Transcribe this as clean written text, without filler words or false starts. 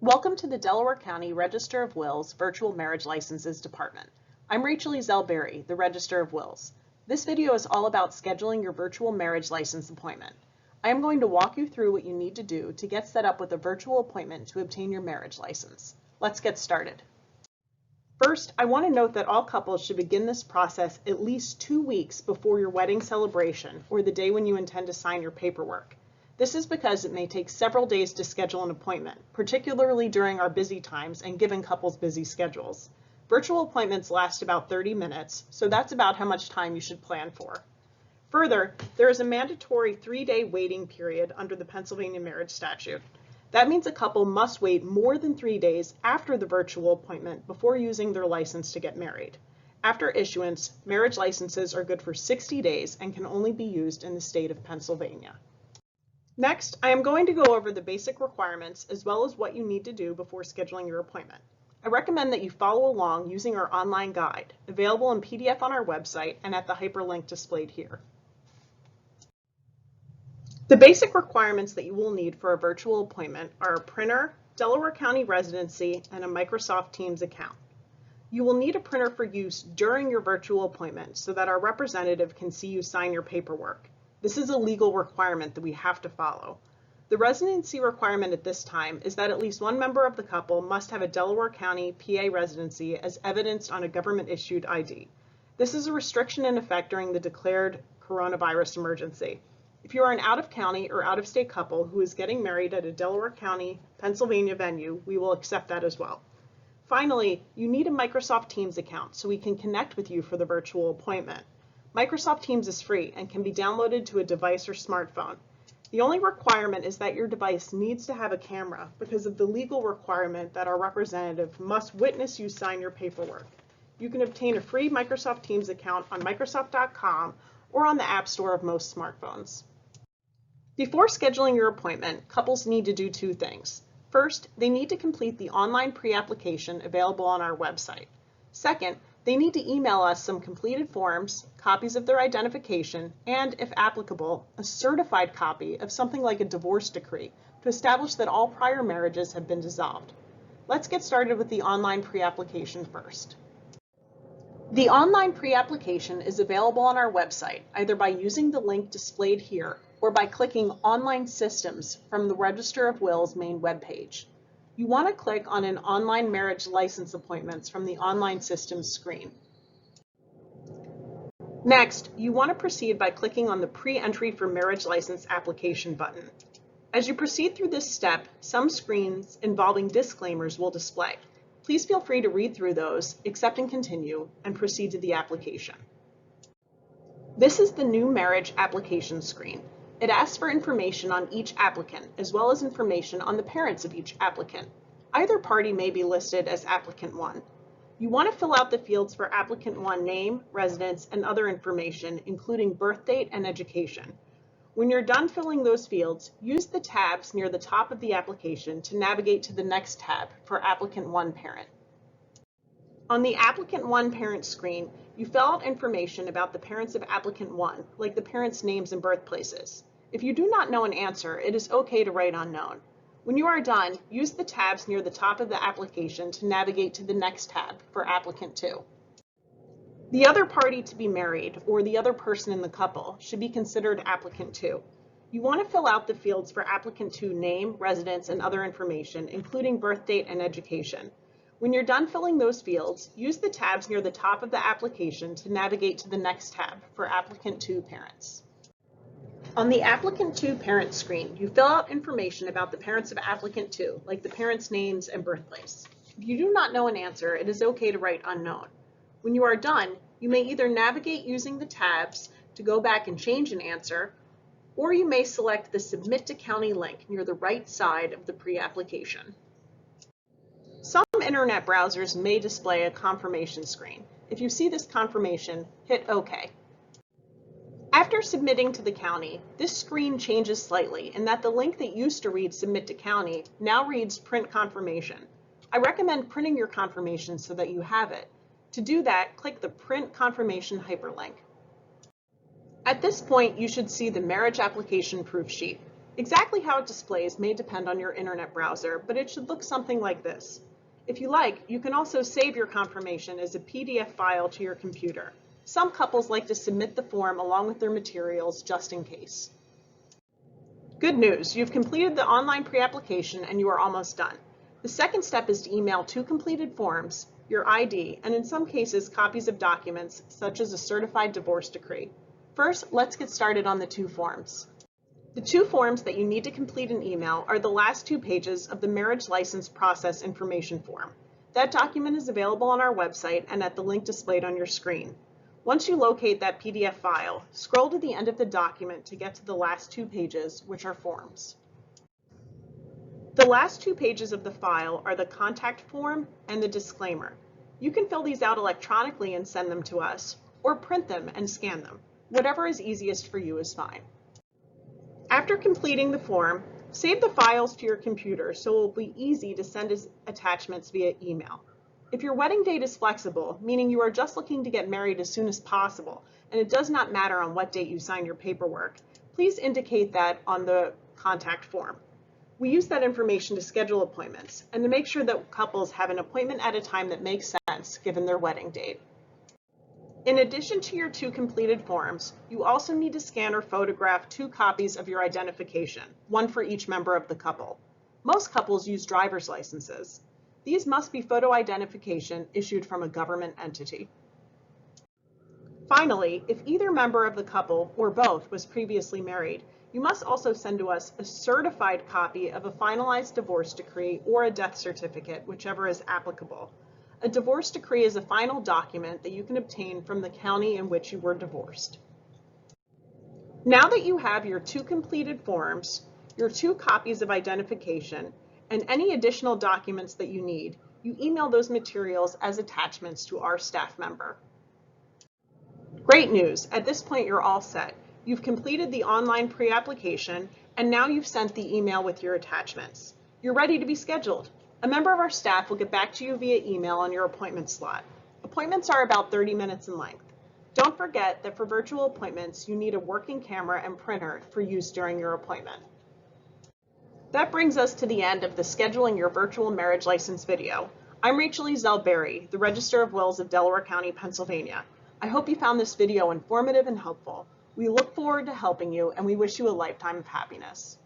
Welcome to the Delaware County Register of Wills Virtual Marriage Licenses Department. I'm Rachel Ezell-Berry, the Register of Wills. This video is all about scheduling your virtual marriage license appointment. I am going to walk you through what you need to do to get set up with a virtual appointment to obtain your marriage license. Let's get started. First, I want to note that all couples should begin this process at least 2 weeks before your wedding celebration or the day when you intend to sign your paperwork. This is because it may take several days to schedule an appointment, particularly during our busy times and given couples' busy schedules. Virtual appointments last about 30 minutes, so that's about how much time you should plan for. Further, there is a mandatory 3-day waiting period under the Pennsylvania marriage statute. That means a couple must wait more than 3 days after the virtual appointment before using their license to get married. After issuance, marriage licenses are good for 60 days and can only be used in the state of Pennsylvania. Next, I am going to go over the basic requirements as well as what you need to do before scheduling your appointment. I recommend that you follow along using our online guide, available in PDF on our website and at the hyperlink displayed here. The basic requirements that you will need for a virtual appointment are a printer, Delaware County residency, and a Microsoft Teams account. You will need a printer for use during your virtual appointment so that our representative can see you sign your paperwork. This is a legal requirement that we have to follow. The residency requirement at this time is that at least one member of the couple must have a Delaware County PA residency as evidenced on a government-issued ID. This is a restriction in effect during the declared coronavirus emergency. If you are an out-of-county or out-of-state couple who is getting married at a Delaware County, Pennsylvania venue, we will accept that as well. Finally, you need a Microsoft Teams account so we can connect with you for the virtual appointment. Microsoft Teams is free and can be downloaded to a device or smartphone. The only requirement is that your device needs to have a camera because of the legal requirement that our representative must witness you sign your paperwork. You can obtain a free Microsoft Teams account on Microsoft.com or on the App Store of most smartphones. Before scheduling your appointment, couples need to do 2 things. First, they need to complete the online pre-application available on our website. Second, they need to email us some completed forms, copies of their identification, and, if applicable, a certified copy of something like a divorce decree to establish that all prior marriages have been dissolved. Let's get started with the online pre-application first. The online pre-application is available on our website either by using the link displayed here or by clicking Online Systems from the Register of Wills main webpage. You want to click on an online marriage license appointments from the Online Systems screen. Next, you want to proceed by clicking on the Pre-Entry for Marriage License Application button. As you proceed through this step, some screens involving disclaimers will display. Please feel free to read through those, accept and continue, and proceed to the application. This is the new marriage application screen. It asks for information on each applicant, as well as information on the parents of each applicant. Either party may be listed as applicant 1. You want to fill out the fields for applicant 1 name, residence, and other information, including birth date and education. When you're done filling those fields, use the tabs near the top of the application to navigate to the next tab for applicant 1 parent. On the applicant 1 parent screen, you fill out information about the parents of applicant 1, like the parents' names and birthplaces. If you do not know an answer, it is okay to write unknown. When you are done, use the tabs near the top of the application to navigate to the next tab for applicant 2. The other party to be married, or the other person in the couple, should be considered applicant 2. You want to fill out the fields for applicant 2 name, residence, and other information, including birth date and education. When you're done filling those fields, use the tabs near the top of the application to navigate to the next tab for applicant 2 parents. On the applicant 2 parent screen, you fill out information about the parents of applicant 2, like the parents' names and birthplace. If you do not know an answer, it is okay to write unknown. When you are done, you may either navigate using the tabs to go back and change an answer, or you may select the Submit to County link near the right side of the pre-application. Some internet browsers may display a confirmation screen. If you see this confirmation, hit OK. After submitting to the county, this screen changes slightly in that the link that used to read Submit to County now reads Print Confirmation. I recommend printing your confirmation so that you have it. To do that, click the Print Confirmation hyperlink. At this point, you should see the marriage application proof sheet. Exactly how it displays may depend on your internet browser, but it should look something like this. If you like, you can also save your confirmation as a PDF file to your computer. Some couples like to submit the form along with their materials just in case. Good news, you've completed the online pre-application and you are almost done. The second step is to email 2 completed forms, your ID, and in some cases, copies of documents, such as a certified divorce decree. First, let's get started on the 2 forms. The 2 forms that you need to complete in email are the last 2 pages of the marriage license process information form. That document is available on our website and at the link displayed on your screen. Once you locate that PDF file, scroll to the end of the document to get to the last 2 pages, which are forms. The last 2 pages of the file are the contact form and the disclaimer. You can fill these out electronically and send them to us, or print them and scan them. Whatever is easiest for you is fine. After completing the form, save the files to your computer so it will be easy to send as attachments via email. If your wedding date is flexible, meaning you are just looking to get married as soon as possible, and it does not matter on what date you sign your paperwork, please indicate that on the contact form. We use that information to schedule appointments and to make sure that couples have an appointment at a time that makes sense given their wedding date. In addition to your 2 completed forms, you also need to scan or photograph 2 copies of your identification, one for each member of the couple. Most couples use driver's licenses. These must be photo identification issued from a government entity. Finally, if either member of the couple or both was previously married, you must also send to us a certified copy of a finalized divorce decree or a death certificate, whichever is applicable. A divorce decree is a final document that you can obtain from the county in which you were divorced. Now that you have your 2 completed forms, your 2 copies of identification, and any additional documents that you need, you email those materials as attachments to our staff member. Great news! At this point, you're all set. You've completed the online pre-application, and now you've sent the email with your attachments. You're ready to be scheduled. A member of our staff will get back to you via email on your appointment slot. Appointments are about 30 minutes in length. Don't forget that for virtual appointments, you need a working camera and printer for use during your appointment. That brings us to the end of the Scheduling Your Virtual Marriage License video. I'm Rachel Berry, the Register of Wills of Delaware County, Pennsylvania. I hope you found this video informative and helpful. We look forward to helping you, and we wish you a lifetime of happiness.